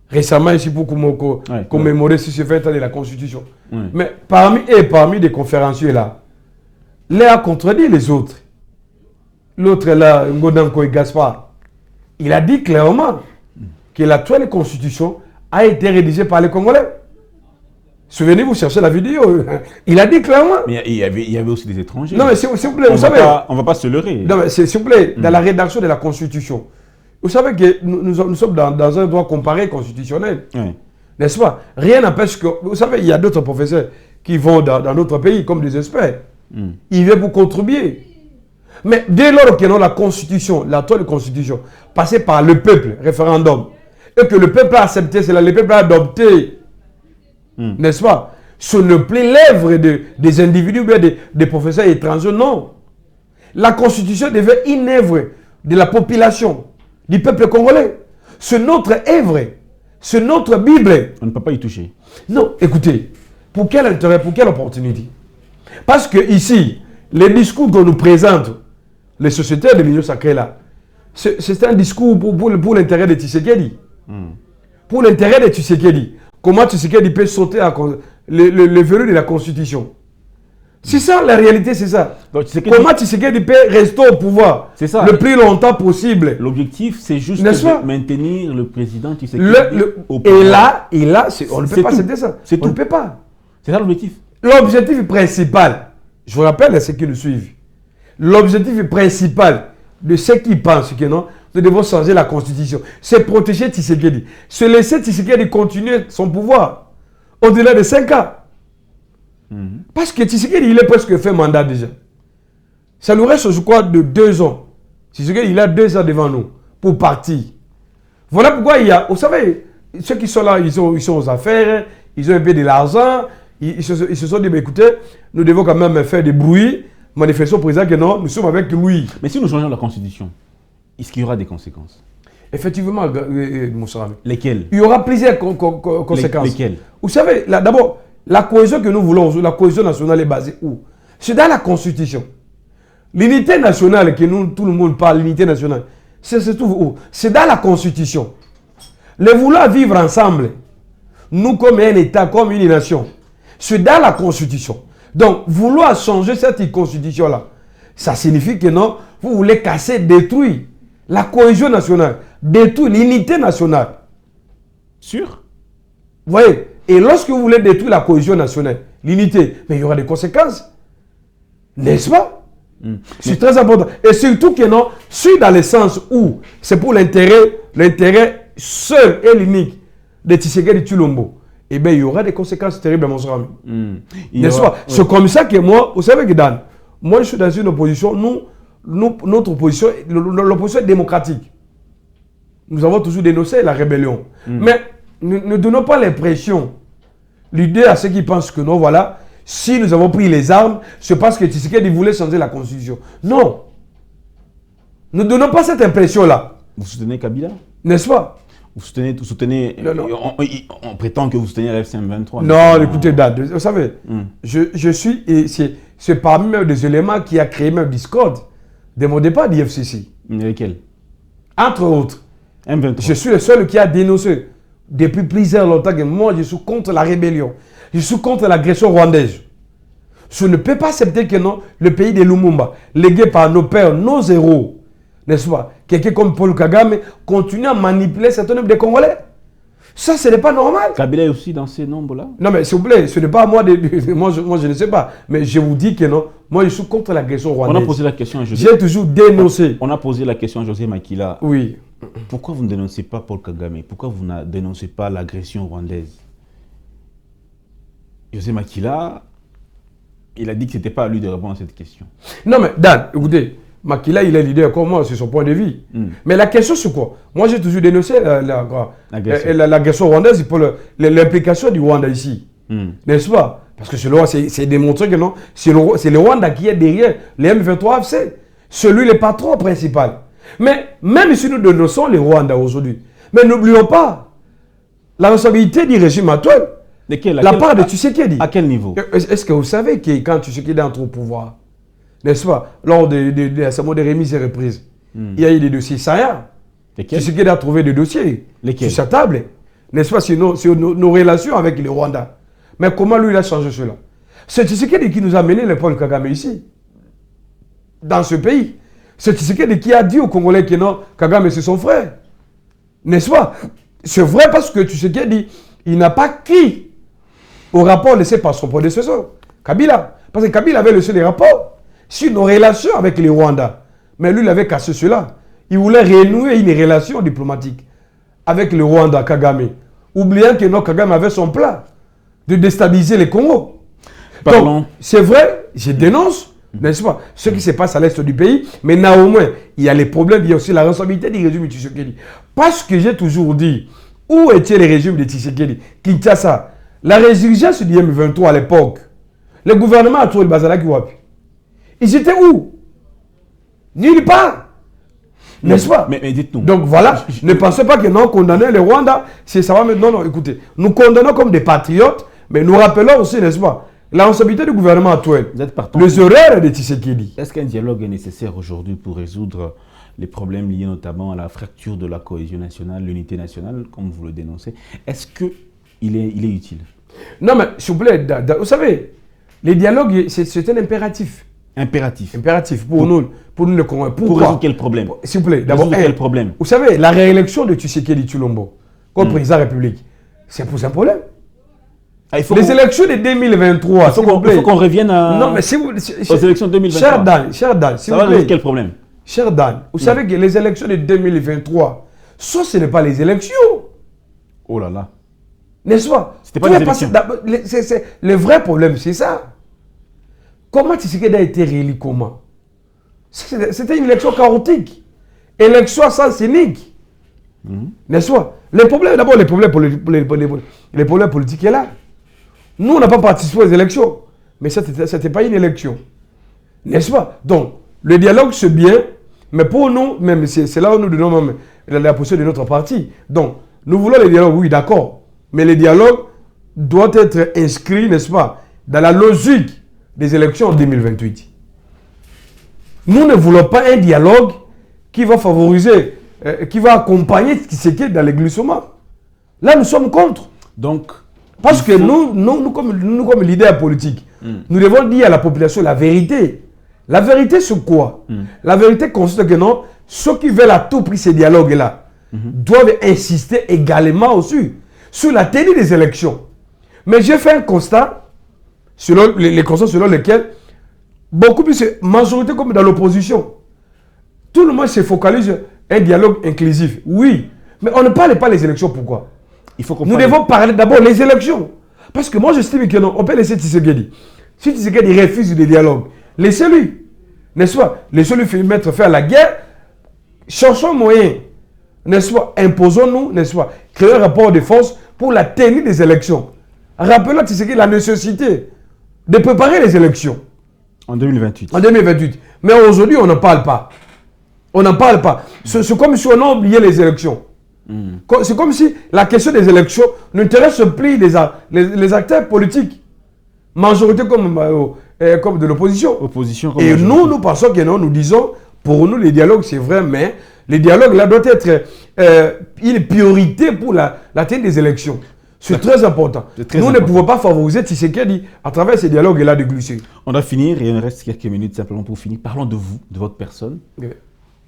Speaker 2: Récemment, ici, pour commémorer ce fait de la Constitution. Mais parmi des conférenciers, là, l'un a contredit les autres. L'autre, là, Ngodanko et Gaspard, il a dit clairement que l'actuelle Constitution a été rédigée par les Congolais. Souvenez-vous, cherchez la vidéo. Il a dit clairement.
Speaker 1: Mais il y avait aussi des étrangers.
Speaker 2: Non, mais s'il vous plaît, vous savez.
Speaker 1: On ne va pas se leurrer.
Speaker 2: Non, mais s'il vous plaît, dans la rédaction de la Constitution, vous savez que nous sommes dans un droit comparé constitutionnel.
Speaker 1: Oui.
Speaker 2: N'est-ce pas? Rien n'empêche que. Vous savez, il y a d'autres professeurs qui vont dans d'autres pays comme des experts. Ils viennent pour contribuer. Mais dès lors que la Constitution, l'actuelle Constitution, passée par le peuple, référendum, et que le peuple a accepté cela, le peuple a adopté, n'est-ce pas? Ce n'est plus l'œuvre des individus ou des professeurs étrangers, non. La Constitution devait une œuvre de la population, du peuple congolais. C'est notre œuvre, c'est notre Bible.
Speaker 1: On ne peut pas y toucher.
Speaker 2: Non, écoutez, pour quel intérêt, pour quelle opportunité? Parce que ici, les discours qu'on nous présente, les sociétés de l'Union sacrée là, c'est un discours pour l'intérêt de Tshisekedi. Pour l'intérêt de Tshisekedi. Comment Tshisekedi peut sauter le verrou de la Constitution? C'est ça, la réalité, c'est ça. Donc, comment Tshisekedi peut rester au pouvoir
Speaker 1: ça,
Speaker 2: le plus longtemps possible?
Speaker 1: L'objectif, c'est juste de maintenir le président Tshisekedi au
Speaker 2: pouvoir. Et là, on ne peut pas accepter ça. On ne peut pas.
Speaker 1: C'est ça l'objectif.
Speaker 2: L'objectif principal, je vous rappelle à ceux qui nous suivent, l'objectif principal de ceux qui pensent que non, nous devons changer la Constitution, c'est protéger Tshisekedi. Se laisser Tshisekedi continuer son pouvoir au-delà de 5 ans. Parce que Tshisekedi, il est presque fait mandat déjà. Ça nous reste, je crois, de 2 ans. Tshisekedi, il a 2 ans devant nous pour partir. Voilà pourquoi il y a, vous savez, ceux qui sont là, ils sont aux affaires, ils ont un peu de l'argent, ils se sont dit, mais écoutez, nous devons quand même faire des bruits, manifester au président que non, nous sommes avec lui.
Speaker 1: Mais si nous changeons la Constitution, est-ce qu'il y aura des conséquences?
Speaker 2: Effectivement, mon cher ami.
Speaker 1: Lesquelles?
Speaker 2: Il y aura plusieurs conséquences.
Speaker 1: Lesquelles?
Speaker 2: Vous savez, d'abord, la cohésion que nous voulons, la cohésion nationale est basée où? C'est dans la Constitution. L'unité nationale que tout le monde parle, l'unité nationale, c'est tout où? C'est dans la Constitution. Le vouloir vivre ensemble, nous comme un État, comme une nation, c'est dans la Constitution. Donc, vouloir changer cette Constitution-là, ça signifie que non, vous voulez casser, détruire la cohésion nationale, détruire l'unité nationale.
Speaker 1: Sûr?
Speaker 2: Vous voyez? Et lorsque vous voulez détruire la cohésion nationale, l'unité, mais il y aura des conséquences. N'est-ce pas? C'est très important. Et surtout que non, c'est dans le sens où c'est pour l'intérêt seul et l'unique de Tshisekedi Tshilombo. Eh bien, il y aura des conséquences terribles, mon cher ami. N'est-ce pas? C'est comme ça que moi, vous savez que Dan, moi je suis dans une opposition, notre opposition, l'opposition est démocratique. Nous avons toujours dénoncé la rébellion. Mais ne donnons pas l'impression, l'idée à ceux qui pensent que non, voilà, si nous avons pris les armes, c'est parce que Tshisekedi voulait changer la Constitution. Non. Ne donnons pas cette impression-là.
Speaker 1: Vous soutenez Kabila?
Speaker 2: N'est-ce pas?
Speaker 1: Vous soutenez non. On prétend que vous soutenez la FCM23.
Speaker 2: Non, écoutez, Dad, vous savez, je suis, et c'est parmi même des éléments qui a créé même Discord dès mon départ d'IFCC.
Speaker 1: Lesquels?
Speaker 2: Entre autres,
Speaker 1: M23.
Speaker 2: Je suis le seul qui a dénoncé depuis plusieurs longtemps que moi, je suis contre la rébellion. Je suis contre l'agression rwandaise. Je ne peux pas accepter que non, le pays de Lumumba, légué par nos pères, nos héros, n'est-ce pas, quelqu'un comme Paul Kagame, continue à manipuler certains nombres de Congolais. Ça, ce n'est pas normal.
Speaker 1: Kabila est aussi dans ces nombres-là?
Speaker 2: Non, mais s'il vous plaît, ce n'est pas à moi moi, je ne sais pas. Mais je vous dis que non, moi, je suis contre l'agression rwandaise.
Speaker 1: On a posé la question à José.
Speaker 2: J'ai toujours dénoncé.
Speaker 1: On a posé la question à José Makila.
Speaker 2: Oui.
Speaker 1: Pourquoi vous ne dénoncez pas Paul Kagame? Pourquoi vous ne dénoncez pas l'agression rwandaise? José Makila, il a dit que ce n'était pas à lui de répondre à cette question. Non, mais Dan, écoutez, Makila, il est leader comme moi, c'est son point de vue. Mais la question, c'est quoi? Moi, j'ai toujours dénoncé l'agression rwandaise pour l'implication du Rwanda ici. N'est-ce pas? Parce que c'est démontré que non, c'est le Rwanda qui est derrière les M23 FC. C'est lui le patron principal. Mais même si nous dénonçons les Rwandais aujourd'hui, mais n'oublions pas la responsabilité du régime actuel. La part de Tshisekedi. À quel niveau?
Speaker 2: Est-ce que vous savez que quand Tshisekedi entre au pouvoir, n'est-ce pas, lors de la cérémonie de remise et reprise, il y a eu des dossiers saillants. Tshisekedi a trouvé des dossiers sur sa table, n'est-ce pas, sur nos relations avec les Rwandais. Mais comment lui, il a changé cela? C'est Tshisekedi qui nous a mené le Paul Kagame ici, dans ce pays. C'est Tshisekedi qui a dit aux Congolais que non, Kagame c'est son frère. N'est-ce pas? C'est vrai parce que Tshisekedi, il n'a pas qui au rapport laissé par son prédécesseur, Kabila. Parce que Kabila avait laissé les rapports sur nos relations avec les Rwandais. Mais lui, il avait cassé cela. Il voulait renouer une relation diplomatique avec le Rwanda, Kagame. Oubliant que non, Kagame avait son plan de déstabiliser les Congo. Donc, c'est vrai, je dénonce, n'est-ce pas, ce qui se passe à l'est du pays, mais néanmoins, il y a les problèmes, il y a aussi la responsabilité du régime de Tshisekedi. Parce que j'ai toujours dit, où était le régime de Tshisekedi? Kinshasa, la résurgence du M23 à l'époque, le gouvernement a trouvé le Bazalaki Wapi. Ils étaient où? Nulle part. N'est-ce pas?
Speaker 1: Mais dites-nous.
Speaker 2: Donc voilà, ne pensez pas que non, condamner le Rwanda, c'est ça va maintenant. Non, écoutez, nous condamnons comme des patriotes, mais nous rappelons aussi, n'est-ce pas, la responsabilité du gouvernement actuel. Les erreurs de Tshisekedi.
Speaker 1: Est-ce qu'un dialogue est nécessaire aujourd'hui pour résoudre les problèmes liés notamment à la fracture de la cohésion nationale, l'unité nationale, comme vous le dénoncez? Est-ce qu'il est utile?
Speaker 2: Non, mais s'il vous plaît, vous savez, les dialogues, c'est un impératif. Impératif pour nous le Congo.
Speaker 1: Pour résoudre quel problème?
Speaker 2: S'il vous plaît, d'abord,
Speaker 1: quel problème?
Speaker 2: Vous savez, la réélection de Tshisekedi Tshilombo comme président de la République, c'est pour un problème. Les élections de 2023,
Speaker 1: il faut qu'on revienne
Speaker 2: non, mais
Speaker 1: aux élections de 2023.
Speaker 2: Cher Dan,
Speaker 1: ça va résoudre quel problème?
Speaker 2: Cher Dan, vous savez que les élections de 2023, ça, ce n'est pas les élections.
Speaker 1: Oh là là.
Speaker 2: N'est-ce pas?
Speaker 1: C'était pas les élections.
Speaker 2: Le vrai problème, c'est ça. Comment Tshisekedi a été réélu? Comment? C'était une élection chaotique. Élection sans cynique. N'est-ce pas? Les problèmes, d'abord, les problèmes politiques est là. Nous, on n'a pas participé aux élections. Mais ce n'était pas une élection. N'est-ce pas? Donc, le dialogue, c'est bien. Mais pour nous, même c'est là où nous donnons même la position de notre parti. Donc, nous voulons le dialogue, oui, d'accord. Mais le dialogue doit être inscrit, n'est-ce pas, dans la logique des élections en 2028. Nous ne voulons pas un dialogue qui va favoriser, qui va accompagner ce qui est dans le glissement. Là, nous sommes contre.
Speaker 1: Donc,
Speaker 2: parce que nous, comme leaders politiques, nous devons dire à la population la vérité. La vérité, c'est quoi? La vérité consiste que non, ceux qui veulent à tout prix ces dialogues-là doivent insister également aussi sur la tenue des élections. Mais j'ai fait un constat, selon les constats selon lesquels beaucoup plus de majorité comme dans l'opposition. Tout le monde se focalise sur un dialogue inclusif. Oui, mais on ne parle pas des élections. Pourquoi? Nous devons parler d'abord des élections. Parce que moi, j'estime que non, on peut laisser Tshisekedi. Si Tshisekedi refuse le dialogue, laissez-lui. N'est-ce pas? Laissez-lui faire la guerre. Cherchons moyen. N'est-ce pas? Imposons-nous, n'est-ce pas? Créer un rapport de force pour la tenue des élections. Rappelons à Tshisekedi la nécessité de préparer les élections.
Speaker 1: En 2028.
Speaker 2: En 2028. Mais aujourd'hui, on n'en parle pas. On n'en parle pas. C'est comme si on a oublié les élections. C'est comme si la question des élections n'intéresse plus les acteurs politiques. Majorité comme de l'opposition. Et nous pensons que non, nous disons, pour nous, les dialogues, c'est vrai, mais les dialogues là doivent être une priorité pour la tenue des élections. C'est très important. Nous ne pouvons pas favoriser Tshisekedi à travers ces dialogues-là de glisser.
Speaker 1: On doit finir et il nous reste quelques minutes simplement pour finir. Parlons de vous, de votre personne. Oui.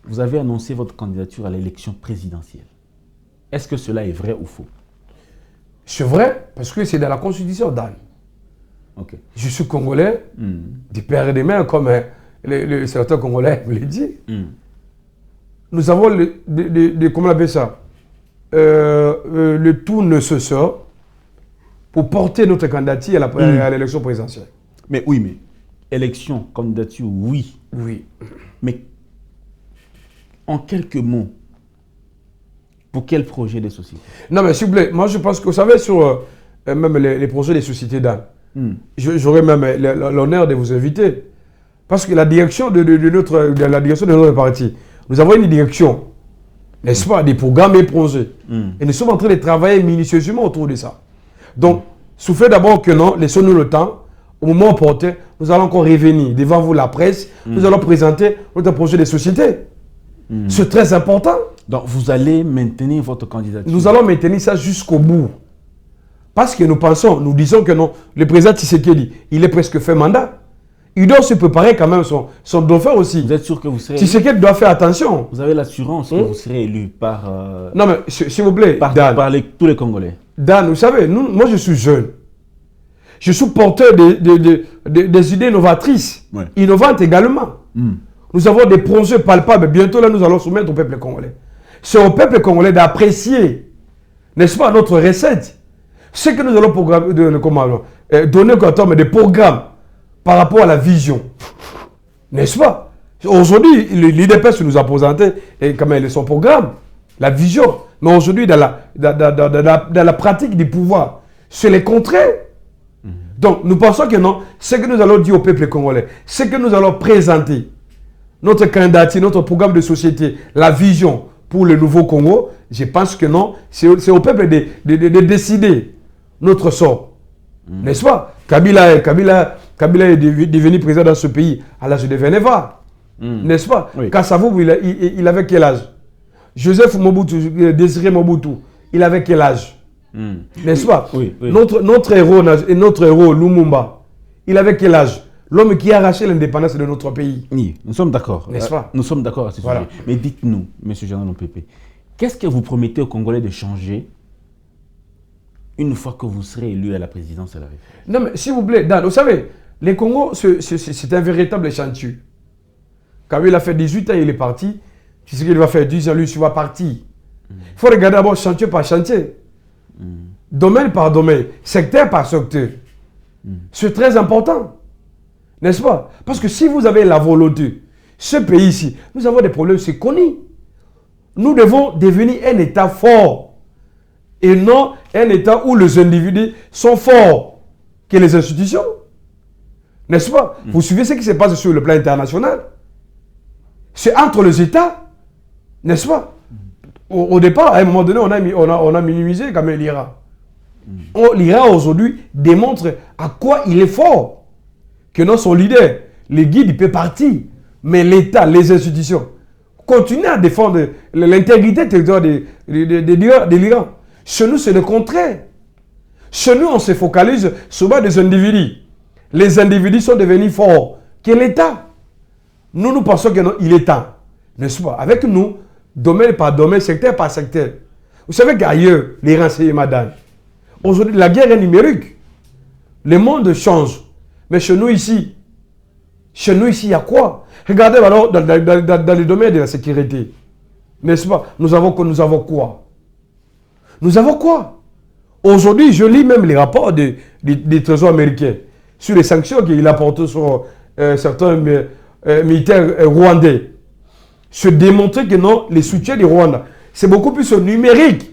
Speaker 1: Vous avez annoncé votre candidature à l'élection présidentielle. Est-ce que cela est vrai ou faux?
Speaker 2: C'est vrai, parce que c'est dans la constitution d'Anne.
Speaker 1: Okay.
Speaker 2: Je suis congolais, du père et des mères, comme le sénateur congolais me l'a dit. Nous avons, comment on appelle ça, le tout nécessaire pour porter notre candidature à l'élection présidentielle.
Speaker 1: Mais oui, mais élection, candidature, oui.
Speaker 2: Oui.
Speaker 1: Mais en quelques mots, pour quel projet de société? Non, mais
Speaker 2: s'il vous plaît, moi je pense que vous savez, sur même les projets des sociétés d'âme, j'aurais même l'honneur de vous inviter. Parce que la direction de notre parti, nous avons une direction, n'est-ce pas, des programmes et projets. Et nous sommes en train de travailler minutieusement autour de ça. Donc, soufflez d'abord que non, laissons-nous le temps. Au moment opportun, nous allons encore revenir devant vous, la presse. Nous allons présenter notre projet de société. C'est très important.
Speaker 1: Donc, vous allez maintenir votre candidature?
Speaker 2: Nous allons maintenir ça jusqu'au bout. Parce que nous disons que non, le président Tshisekedi, il est presque fait mandat. Il doit se préparer quand même son dauphin aussi.
Speaker 1: Vous êtes sûr que vous serez
Speaker 2: Tshisekedi doit faire attention.
Speaker 1: Vous avez l'assurance que vous serez élu par...
Speaker 2: non mais, s'il vous plaît,
Speaker 1: par tous les Congolais.
Speaker 2: Dan, vous savez, moi je suis jeune. Je suis porteur des idées novatrices, innovantes également. Nous avons des projets palpables. Bientôt, là, nous allons soumettre au peuple congolais. C'est au peuple congolais d'apprécier, n'est-ce pas, notre recette. Ce que nous allons donner comme des programmes par rapport à la vision. N'est-ce pas? Aujourd'hui, l'IDPS nous a présenté son programme, la vision. Mais aujourd'hui, dans la pratique du pouvoir, c'est le contraire. Donc, nous pensons que non, ce que nous allons dire au peuple congolais, ce que nous allons présenter, notre candidature, notre programme de société, la vision pour le nouveau Congo, je pense que non, c'est au peuple de décider notre sort. N'est-ce pas? Kabila est devenu président dans ce pays à l'âge de 29 ans. N'est-ce pas? Kassavou, il avait quel âge? Joseph Mobutu, Désiré Mobutu, il avait quel âge? N'est-ce pas? Notre héros, Lumumba, il avait quel âge? L'homme qui a arraché l'indépendance de notre pays.
Speaker 1: Oui, nous sommes d'accord.
Speaker 2: N'est-ce pas?
Speaker 1: Nous sommes d'accord à ce sujet. Mais dites-nous, M. Jean Lompépé, qu'est-ce que vous promettez aux Congolais de changer une fois que vous serez élu à la présidence de la République?
Speaker 2: Non, mais s'il vous plaît, Dan, vous savez, les Congo, c'est un véritable chantier. Quand il a fait 18 ans, il est parti. Tu sais qu'il va faire 10 ans, lui, il va partir. Il faut regarder d'abord chantier par chantier. Domaine par domaine, secteur par secteur. C'est très important. N'est-ce pas? Parce que si vous avez la volonté, ce pays-ci, nous avons des problèmes, c'est connu. Nous devons devenir un État fort. Et non un État où les individus sont forts que les institutions. N'est-ce pas? Vous suivez ce qui se passe sur le plan international? C'est entre les États. N'est-ce pas? Au départ, à un moment donné, on a minimisé quand même l'Iran. L'Iran aujourd'hui démontre à quoi il est fort. Que non, son leader, les guides, il peut partir. Mais l'État, les institutions, continuent à défendre l'intégrité territoriale de l'Iran. Chez nous, c'est le contraire. Chez nous, on se focalise sur des individus. Les individus sont devenus forts que l'État. Nous pensons qu'il est temps. N'est-ce pas? Avec nous, domaine par domaine, secteur par secteur. Vous savez qu'ailleurs, les renseignements donnent. Aujourd'hui, la guerre est numérique. Le monde change. Mais chez nous ici, il y a quoi? Regardez alors dans le domaine de la sécurité. N'est-ce pas? Nous avons quoi? Nous avons quoi? Aujourd'hui, je lis même les rapports des trésors américains sur les sanctions qu'il a portées sur certains militaires rwandais. Se démontrer que non, les soutiens du Rwanda, c'est beaucoup plus numérique.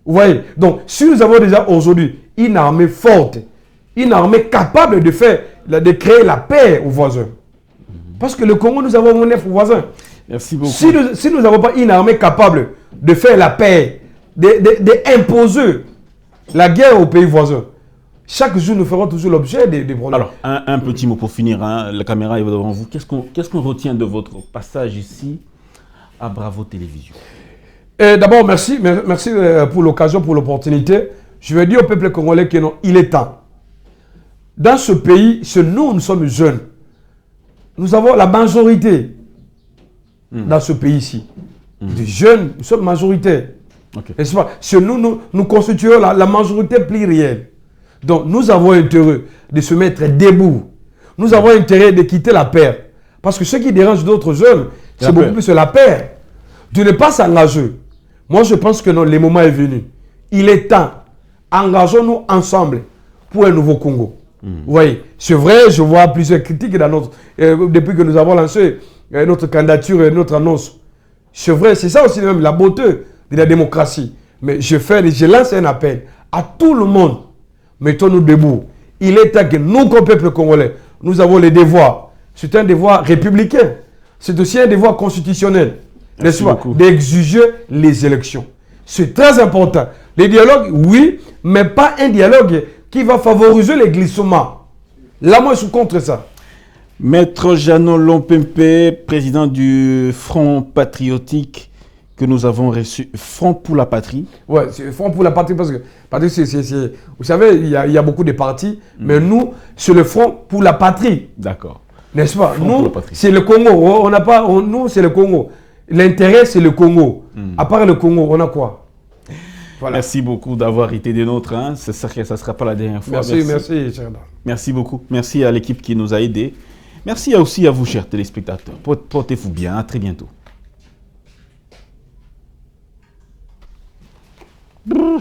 Speaker 2: Vous voyez? Donc, si nous avons déjà aujourd'hui une armée forte, une armée capable de créer la paix aux voisins. Parce que le Congo, nous avons 9 voisins.
Speaker 1: Merci beaucoup.
Speaker 2: Si nous n'avons pas une armée capable de faire la paix, d'imposer la guerre aux pays voisins, chaque jour, nous ferons toujours l'objet des problèmes.
Speaker 1: Alors, un petit mot pour finir. La caméra est devant vous. Qu'est-ce qu'on retient de votre passage ici à Bravo Télévision?
Speaker 2: D'abord, merci pour l'occasion, pour l'opportunité. Je vais dire au peuple congolais qu'il est temps. Dans ce pays, nous sommes jeunes. Nous avons la majorité dans ce pays-ci. Des jeunes, nous sommes majoritaires. N'est-ce pas? Nous constituons la majorité plurielle. Donc, nous avons intérêt de se mettre debout. Nous avons intérêt de quitter la paix. Parce que ce qui dérange d'autres jeunes, c'est beaucoup plus la paix. De ne pas s'engager. Moi, je pense que non, le moment est venu. Il est temps. Engageons-nous ensemble pour un nouveau Congo. Vous voyez, c'est vrai, je vois plusieurs critiques depuis que nous avons lancé notre candidature et notre annonce. C'est vrai, c'est ça aussi même la beauté de la démocratie. Mais je lance un appel à tout le monde. Mettons-nous debout. Il est temps que nous, comme peuple congolais, nous avons les devoirs. C'est un devoir républicain. C'est aussi un devoir constitutionnel. N'est-ce pas? D'exiger les élections. C'est très important. Les dialogues, oui, mais pas un dialogue qui va favoriser les glissements. Là, moi, je suis contre ça.
Speaker 1: Maître Jean Lompépé, président du Front patriotique que nous avons reçu, Front pour la patrie.
Speaker 2: Oui, c'est Front pour la patrie parce que vous savez, il y a beaucoup de partis, mais nous, c'est le Front pour la patrie.
Speaker 1: D'accord.
Speaker 2: N'est-ce pas? Nous, c'est le Congo. Nous, c'est le Congo. L'intérêt, c'est le Congo. À part le Congo, on a quoi? Voilà.
Speaker 1: Merci beaucoup d'avoir été des nôtres. Hein. Ça ne sera pas la dernière fois.
Speaker 2: Merci, Cherdan.
Speaker 1: Merci beaucoup. Merci à l'équipe qui nous a aidés. Merci aussi à vous, chers téléspectateurs. Portez-vous bien. À très bientôt. Brrr.